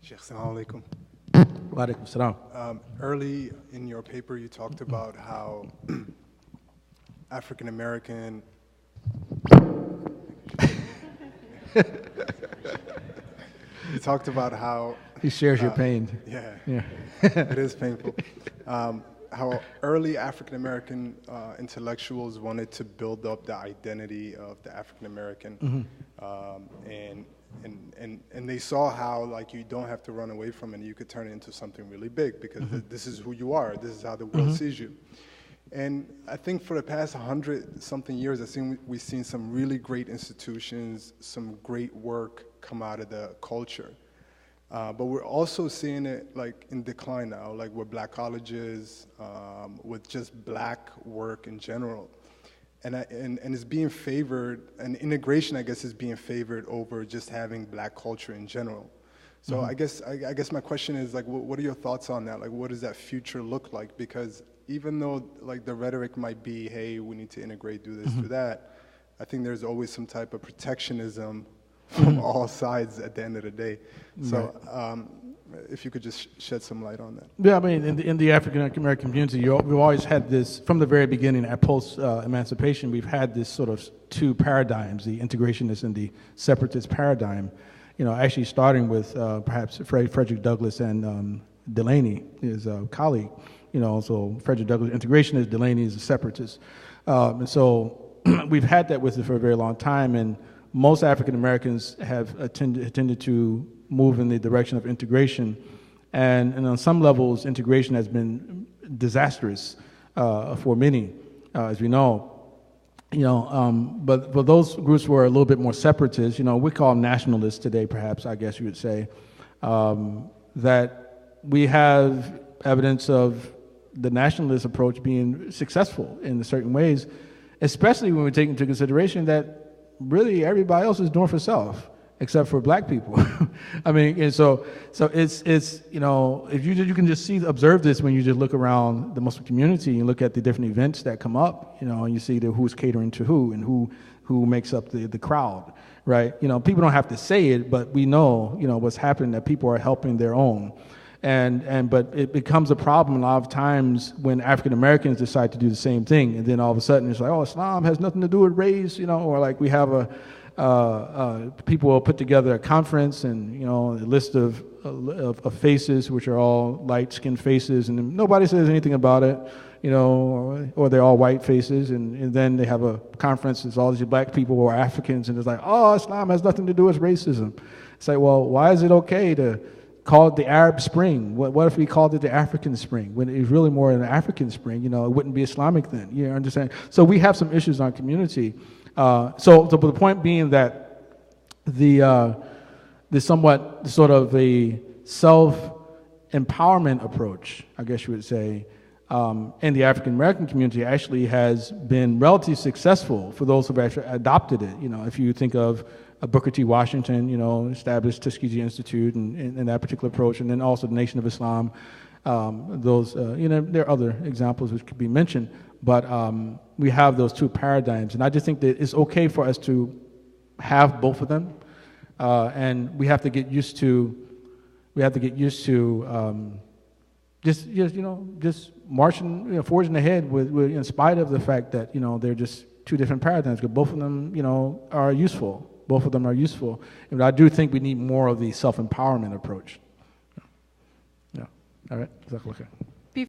Sheikh, assalamu alaikum. Wa alaikum salam. Early in your paper, you talked about how African American. You talked about how he shares your pain. Yeah, it is painful. How early African American intellectuals wanted to build up the identity of the African American, and they saw how like you don't have to run away from it, you could turn it into something really big because this is who you are. This is how the world sees you. And I think for the past 100-something years, we've seen some really great institutions, some great work come out of the culture. But we're also seeing it like in decline now, like with black colleges, with just black work in general. And it's being favored, and integration, I guess, is being favored over just having black culture in general. So I guess my question is like, what are your thoughts on that? Like, what does that future look like? Because even though like the rhetoric might be, hey, we need to integrate, do this, do that, I think there's always some type of protectionism from all sides at the end of the day. So if you could just shed some light on that. Yeah, I mean, in the African American community, we've always had this, from the very beginning at post-emancipation, we've had this sort of two paradigms, the integrationist and the separatist paradigm, you know, actually starting with perhaps Frederick Douglass and Delaney, his colleague. You know, so Frederick Douglass integrationist, Delaney is a separatist. And so we've had that with it for a very long time, and most African Americans have tended to move in the direction of integration, and on some levels, integration has been disastrous for many, as we know. You know, but for those groups who are a little bit more separatist, you know, we call them nationalists today, perhaps, I guess you would say, that we have evidence of the nationalist approach being successful in certain ways, especially when we take into consideration that really everybody else is doing for self, except for black people. I mean, and so it's you know, if you can just observe this when you just look around the Muslim community and look at the different events that come up, you know, and you see who's catering to who and who makes up the crowd, right? You know, people don't have to say it, but we know, you know, what's happening, that people are helping their own. But it becomes a problem a lot of times when African Americans decide to do the same thing, and then all of a sudden it's like, oh, Islam has nothing to do with race, you know, or like we have people will put together a conference and, you know, a list of faces which are all light-skinned faces, and nobody says anything about it, you know, or they're all white faces, and then they have a conference, it's all these black people who are Africans, and it's like, oh, Islam has nothing to do with racism. It's like, well, why is it okay to call it the Arab Spring? What if we called it the African Spring? When it's really more an African Spring, you know, it wouldn't be Islamic then. You understand? So we have some issues in our community. So the point being that the somewhat sort of a self-empowerment approach, I guess you would say, in the African American community actually has been relatively successful for those who have actually adopted it. You know, if you think of Booker T. Washington, you know, established Tuskegee Institute and that particular approach, and then also the Nation of Islam. You know, there are other examples which could be mentioned, but we have those two paradigms, and I just think that it's okay for us to have both of them, and we have to get used to. Just marching, you know, forging ahead with in spite of the fact that, you know, they're just two different paradigms, because both of them, you know, are useful. Both of them are useful. And I do think we need more of the self-empowerment approach. Yeah. All right.